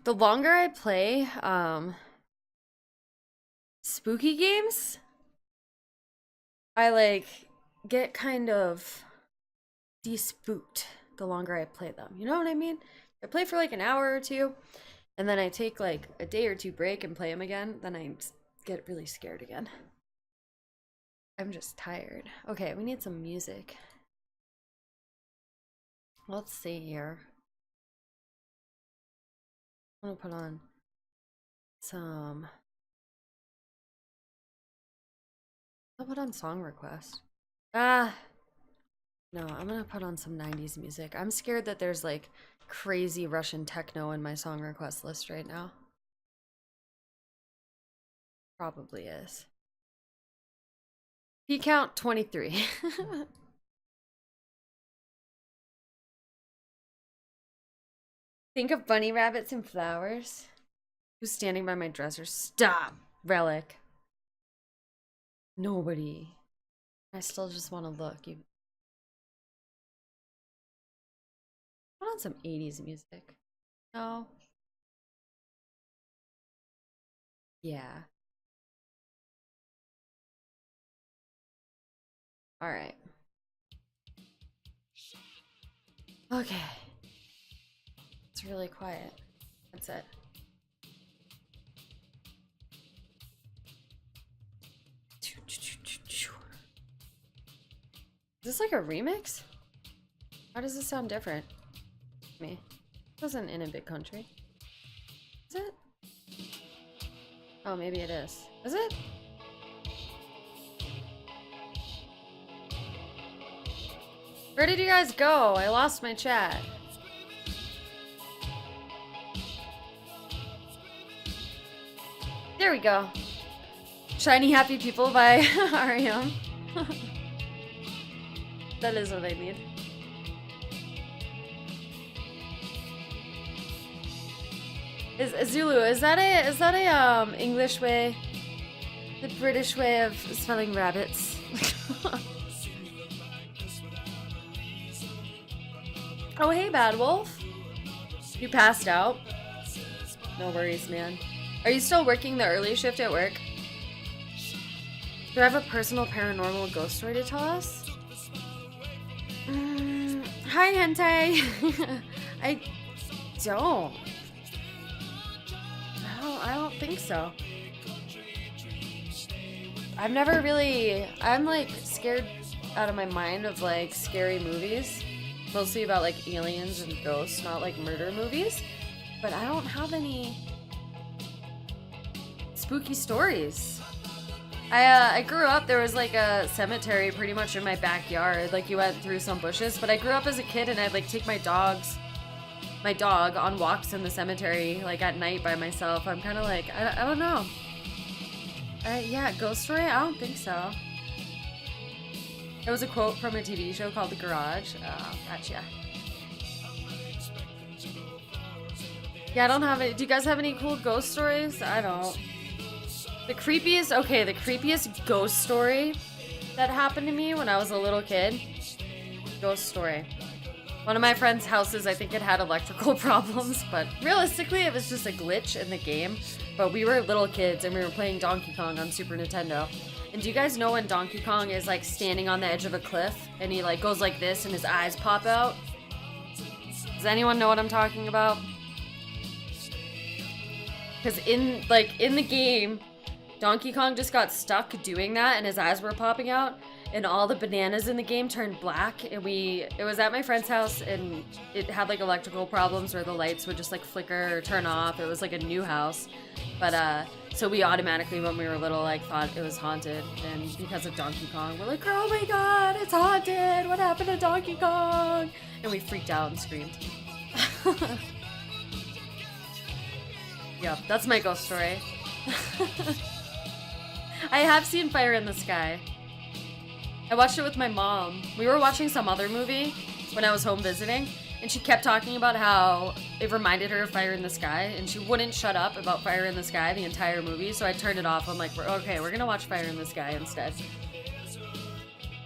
The longer I play spooky games, I like get kind of de-spooked the longer I play them. You know what I mean? I play for like an hour or two, and then I take like a day or two break and play them again, then I get really scared again. I'm just tired. Okay, we need some music. Let's see here. I'm gonna put on some. I'll put on song request. Ah, no, I'm gonna put on some 90s music. I'm scared that there's like crazy Russian techno in my song request list right now. Probably is. P count 23. Think of bunny rabbits and flowers. Who's standing by my dresser? Stop, Relic. Nobody. I still just want to look. You put on some 80s music. No. Yeah. All right. Okay. It's really quiet. That's it. Is this like a remix? How does this sound different to me? It wasn't in a big country. Is it? Oh, maybe it is. Is it? Where did you guys go? I lost my chat. There we go. Shiny Happy People by REM. That is what I need. Zulu, is that a English way? The British way of spelling rabbits? Oh, hey, Bad Wolf. You passed out? No worries, man. Are you still working the early shift at work? Do I have a personal paranormal ghost story to tell us? Hi, Hentai. I don't. I don't think so. I've never really. I'm like scared out of my mind of like scary movies. Mostly about like aliens and ghosts, not like murder movies. But I don't have any spooky stories. I grew up, there was like a cemetery pretty much in my backyard. Like you went through some bushes, but I grew up as a kid and I'd like take my dog on walks in the cemetery like at night by myself. I'm kind of like, I don't know. Yeah, ghost story? I don't think so. It was a quote from a TV show called The Garage. Oh, gotcha. Yeah, I don't have any. Do you guys have any cool ghost stories? I don't. The creepiest ghost story that happened to me when I was a little kid. Ghost story. One of my friend's houses, I think it had electrical problems, but realistically it was just a glitch in the game. But we were little kids and we were playing Donkey Kong on Super Nintendo. And do you guys know when Donkey Kong is like standing on the edge of a cliff and he like goes like this and his eyes pop out? Does anyone know what I'm talking about? Because in the game, Donkey Kong just got stuck doing that and his eyes were popping out and all the bananas in the game turned black and it was at my friend's house and it had like electrical problems where the lights would just like flicker or turn off. It was like a new house. But so we automatically when we were little like thought it was haunted, and because of Donkey Kong we're like, oh my god, it's haunted, what happened to Donkey Kong? And we freaked out and screamed. Yep, that's my ghost story. I have seen Fire in the Sky. I watched it with my mom. We were watching some other movie when I was home visiting, and she kept talking about how it reminded her of Fire in the Sky, and she wouldn't shut up about Fire in the Sky the entire movie, so I turned it off. I'm like, okay, we're gonna watch Fire in the Sky instead.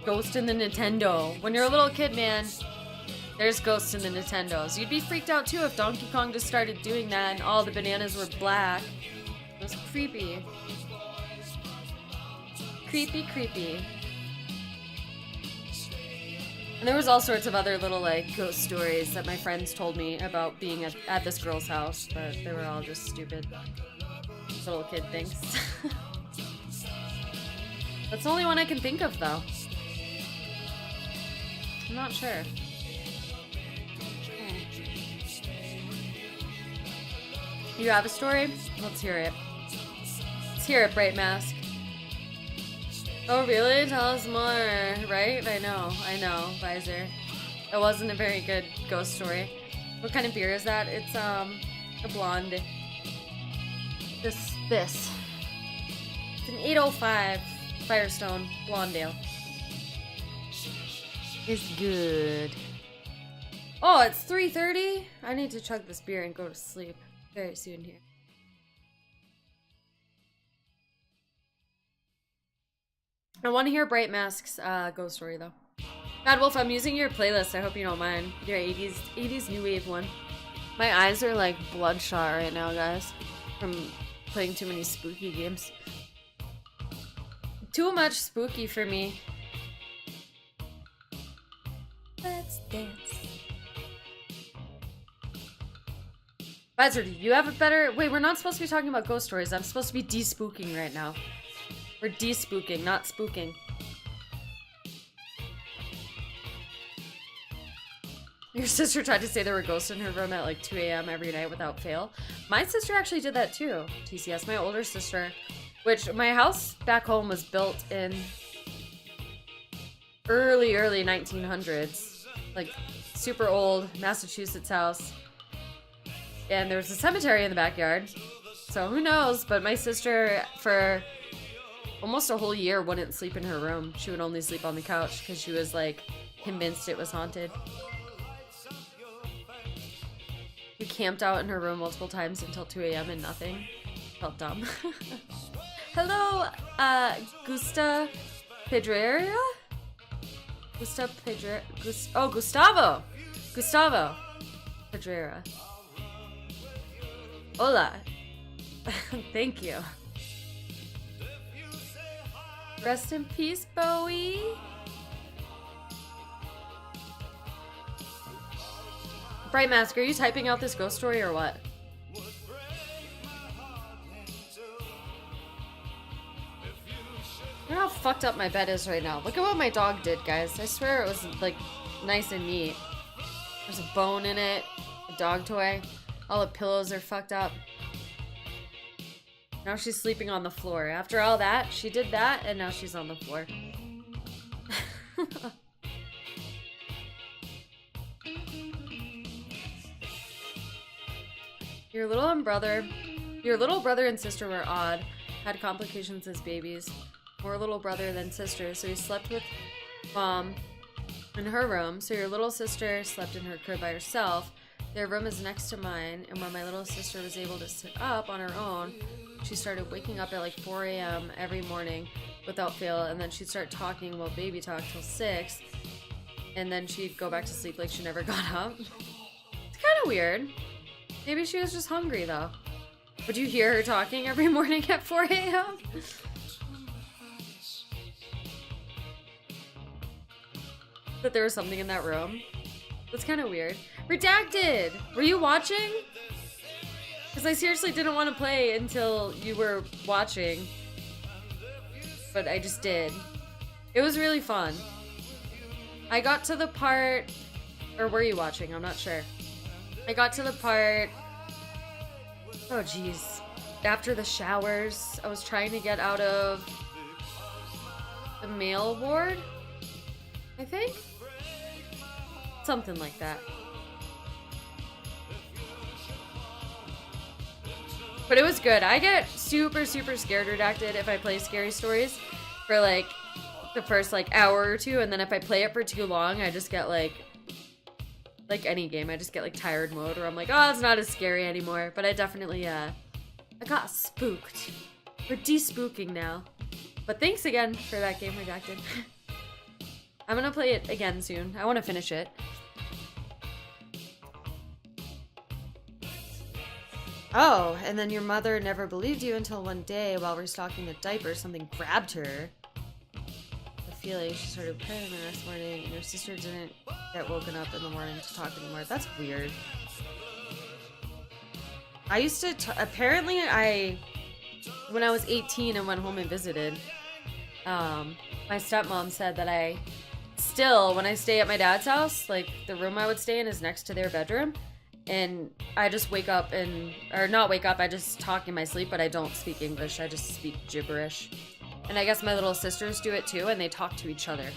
Ghost in the Nintendo. When you're a little kid, man, There's ghosts in the Nintendos. You'd be freaked out too if Donkey Kong just started doing that and all the bananas were black. It was creepy. Creepy, creepy. And there was all sorts of other little, like, ghost stories that my friends told me about being at this girl's house, but they were all just stupid little kid things. That's the only one I can think of, though. I'm not sure. You have a story? Let's hear it. Let's hear it, Bright Mask. Oh, really? Tell us more, right? I know, Visor. It wasn't a very good ghost story. What kind of beer is that? It's, a blonde. This. It's an 805 Firestone Blonde Ale. It's good. Oh, it's 3:30? I need to chug this beer and go to sleep very soon here. I want to hear Bright Mask's ghost story, though. Bad Wolf, I'm using your playlist. I hope you don't mind. Your 80s new wave one. My eyes are like bloodshot right now, guys. From playing too many spooky games. Too much spooky for me. Let's dance. Visor, do you have a better... Wait, we're not supposed to be talking about ghost stories. I'm supposed to be de-spooking right now. We're de-spooking, not spooking. Your sister tried to say there were ghosts in her room at like 2 a.m. every night without fail. My sister actually did that too. TCS, my older sister. Which, my house back home was built in early 1900s. Like, super old Massachusetts house. And there was a cemetery in the backyard. So who knows, but my sister, for almost a whole year, wouldn't sleep in her room. She would only sleep on the couch because she was like convinced it was haunted. We camped out in her room multiple times until 2 a.m. and nothing. Felt dumb. Hello, Gusta Pedreira? Gustavo! Gustavo Pedreira. Hola. Thank you. Rest in peace, Bowie. Bright Mask, are you typing out this ghost story or what? Look how fucked up my bed is right now. Look at what my dog did, guys. I swear it was, like, nice and neat. There's a bone in it, a dog toy. All the pillows are fucked up. Now she's sleeping on the floor. After all that, she did that, and now she's on the floor. Your little brother and sister were odd. Had complications as babies. More little brother than sister, so he slept with mom in her room. So your little sister slept in her crib by herself. Their room is next to mine, and when my little sister was able to sit up on her own, she started waking up at like 4 a.m. every morning without fail, and then she'd start talking while baby talked till 6, and then she'd go back to sleep like she never got up. It's kind of weird. Maybe she was just hungry, though. Would you hear her talking every morning at 4 a.m.? That there was something in that room? That's kind of weird. Redacted! Were you watching? Because I seriously didn't want to play until you were watching. But I just did. It was really fun. I got to the part... Or were you watching? I'm not sure. I got to the part... Oh, jeez. After the showers, I was trying to get out of the male ward, I think? Something like that. But it was good. I get super scared redacted if I play scary stories for like the first like hour or two, and then if I play it for too long, I just get like any game, I just get like tired mode, or I'm like, oh, it's not as scary anymore. But I definitely I got spooked. We're de-spooking now. But thanks again for that game, Redacted. I'm gonna play it again soon. I want to finish it. Oh, and then your mother never believed you until one day while restocking the diaper, something grabbed her. I feel like she started praying the next morning, and your sister didn't get woken up in the morning to talk anymore. That's weird. I used to, apparently when I was 18 and went home and visited, my stepmom said that I still, when I stay at my dad's house, like the room I would stay in is next to their bedroom, and I just wake up or not wake up, I just talk in my sleep, but I don't speak English, I just speak gibberish. And I guess my little sisters do it too, and they talk to each other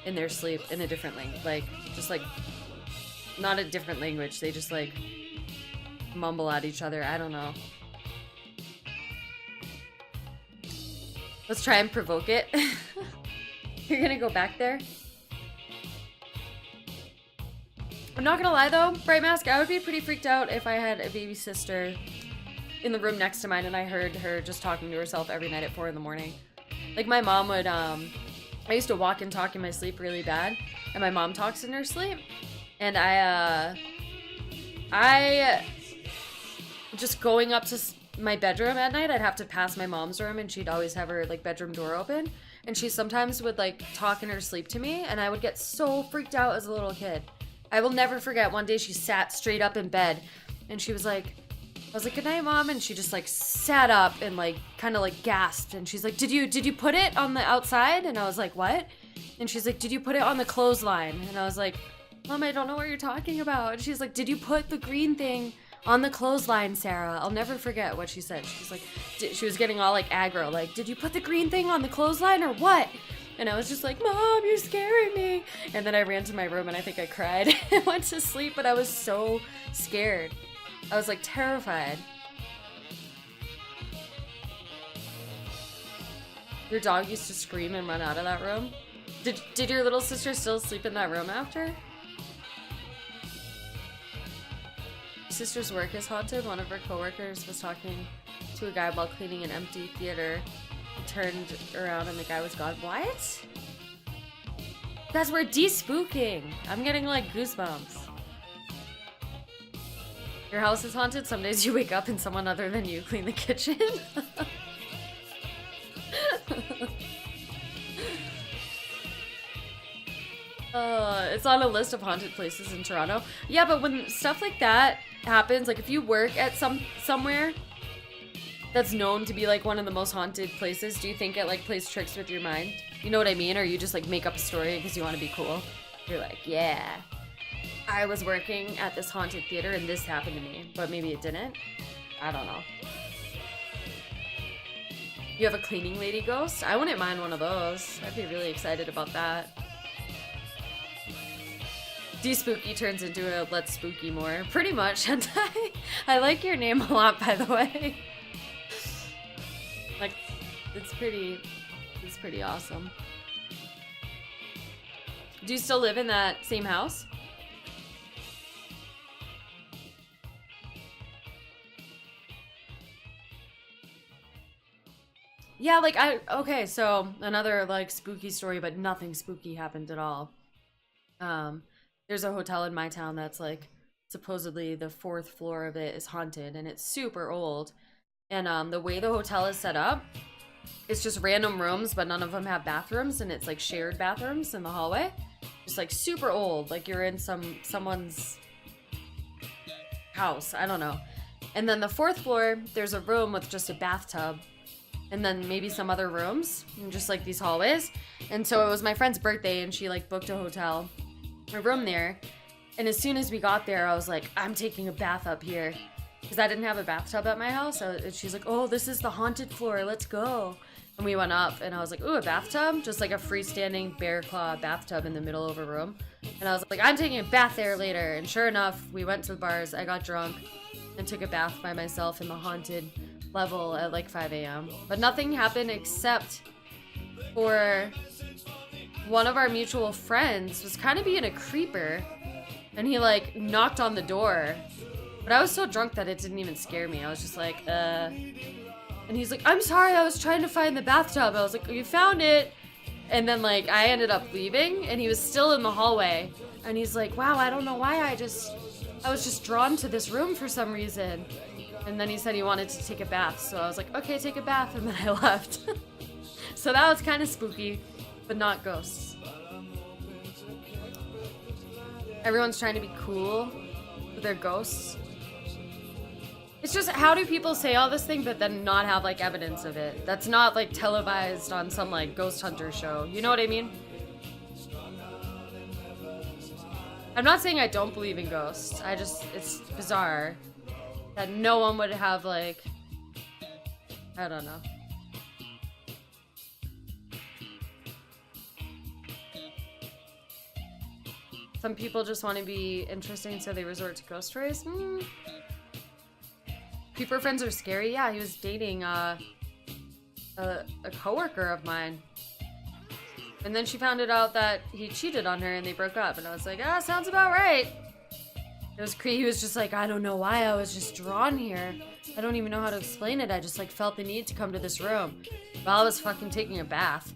in their sleep in a different language, like, just like, not a different language, they just like mumble at each other, I don't know. Let's try and provoke it. You're gonna go back there? I'm not gonna lie though, Bright Mask, I would be pretty freaked out if I had a baby sister in the room next to mine and I heard her just talking to herself every night at 4 in the morning. Like my mom would, I used to walk and talk in my sleep really bad, and my mom talks in her sleep, and I just going up to my bedroom at night, I'd have to pass my mom's room, and she'd always have her like bedroom door open, and she sometimes would like talk in her sleep to me, and I would get so freaked out as a little kid. I will never forget one day she sat straight up in bed, and she was like, I was like, good night, Mom, and she just like sat up and like kind of like gasped, and she's like, did you put it on the outside? And I was like, what? And she's like, did you put it on the clothesline? And I was like, Mom, I don't know what you're talking about. And she's like, did you put the green thing on the clothesline, Sarah? I'll never forget what she said. She's like, she was getting all like aggro, like, did you put the green thing on the clothesline or what? And I was just like, Mom, you're scaring me. And then I ran to my room and I think I cried and went to sleep, but I was so scared. I was like terrified. Your dog used to scream and run out of that room. Did your little sister still sleep in that room after? Your sister's work is haunted. One of her coworkers was talking to a guy while cleaning an empty theater. He turned around and the guy was gone. What? Guys, we're de-spooking. I'm getting like goosebumps. Your house is haunted? Some days you wake up and someone other than you clean the kitchen? It's on a list of haunted places in Toronto. Yeah, but when stuff like that happens, like if you work at somewhere that's known to be like one of the most haunted places, do you think it like plays tricks with your mind? You know what I mean? Or you just like make up a story because you want to be cool? You're like, yeah, I was working at this haunted theater and this happened to me, but maybe it didn't. I don't know. You have a cleaning lady ghost? I wouldn't mind one of those. I'd be really excited about that. De-spooky turns into a let's spooky more. Pretty much, Hentai. I like your name a lot, by the way. Like, it's pretty awesome. Do you still live in that same house? Yeah, like okay, so another like spooky story, but nothing spooky happened at all. There's a hotel in my town that's like supposedly the 4th floor of it is haunted and it's super old. And the way the hotel is set up, it's just random rooms, but none of them have bathrooms, and it's like shared bathrooms in the hallway. Just like super old, like you're in someone's house, I don't know. And then the 4th floor, there's a room with just a bathtub, and then maybe some other rooms, and just like these hallways. And so it was my friend's birthday, and she like booked a room there. And as soon as we got there, I was like, I'm taking a bath up here, because I didn't have a bathtub at my house. And she's like, oh, this is the haunted floor, let's go. And we went up, and I was like, ooh, a bathtub? Just like a freestanding bear claw bathtub in the middle of a room. And I was like, I'm taking a bath there later. And sure enough, we went to the bars, I got drunk, and took a bath by myself in the haunted level at like 5 a.m. But nothing happened except for one of our mutual friends was kind of being a creeper, and he like knocked on the door. But I was so drunk that it didn't even scare me. I was just like, And he's like, I'm sorry, I was trying to find the bathtub. I was like, you found it. And then like I ended up leaving, and he was still in the hallway. And he's like, wow, I don't know why I was just drawn to this room for some reason. And then he said he wanted to take a bath, so I was like, okay, take a bath, and then I left. So that was kind of spooky, but not ghosts. Everyone's trying to be cool with their ghosts. It's just, how do people say all this thing but then not have like evidence of it? That's not like televised on some like ghost hunter show. You know what I mean? I'm not saying I don't believe in ghosts. It's bizarre that no one would have like, I don't know. Some people just want to be interesting, so they resort to ghost stories. Creeper friends are scary. Yeah, he was dating a coworker of mine. And then she found it out that he cheated on her and they broke up. And I was like, sounds about right. It was creepy. He was just like, I don't know why I was just drawn here. I don't even know how to explain it. I just like felt the need to come to this room while I was fucking taking a bath.